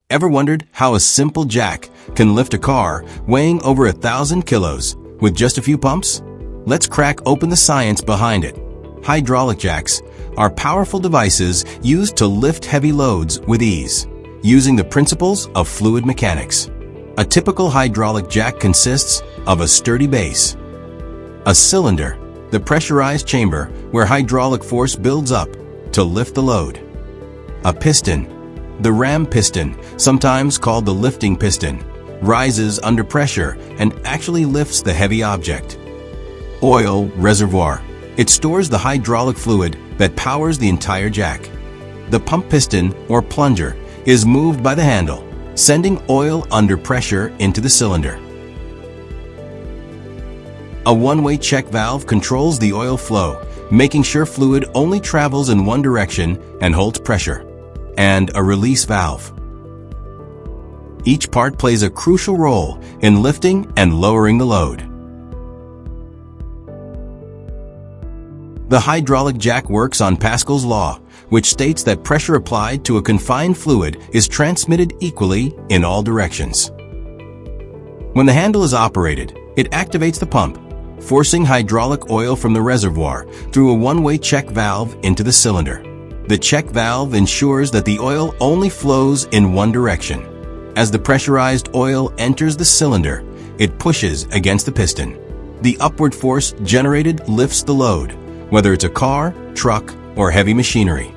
Ever wondered how a simple jack can lift a car weighing over 1,000 kilos with just a few pumps? Let's crack open the science behind it. Hydraulic jacks are powerful devices used to lift heavy loads with ease, using the principles of fluid mechanics. A typical hydraulic jack consists of a sturdy base, a cylinder, the pressurized chamber where hydraulic force builds up to lift the load, a piston, the ram piston, sometimes called the lifting piston, rises under pressure and actually lifts the heavy object. Oil reservoir. It stores the hydraulic fluid that powers the entire jack. The pump piston, or plunger, is moved by the handle, sending oil under pressure into the cylinder. A one-way check valve controls the oil flow, making sure fluid only travels in one direction and holds pressure. And a release valve. Each part plays a crucial role in lifting and lowering the load. The hydraulic jack works on Pascal's law, which states that pressure applied to a confined fluid is transmitted equally in all directions. When the handle is operated, it activates the pump, forcing hydraulic oil from the reservoir through a one-way check valve into the cylinder. The check valve ensures that the oil only flows in one direction. As the pressurized oil enters the cylinder, it pushes against the piston. The upward force generated lifts the load, whether it's a car, truck, or heavy machinery.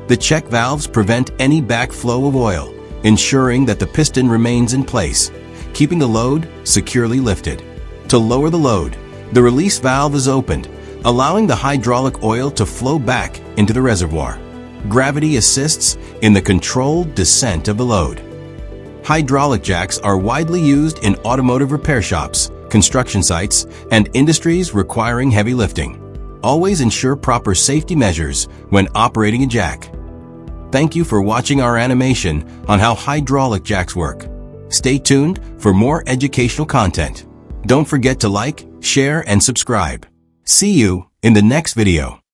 The check valves prevent any backflow of oil, ensuring that the piston remains in place, keeping the load securely lifted. To lower the load, the release valve is opened, allowing the hydraulic oil to flow back into the reservoir. Gravity assists in the controlled descent of the load. Hydraulic jacks are widely used in automotive repair shops, construction sites, and industries requiring heavy lifting. Always ensure proper safety measures when operating a jack. Thank you for watching our animation on how hydraulic jacks work. Stay tuned for more educational content. Don't forget to like, share, and subscribe. See you in the next video.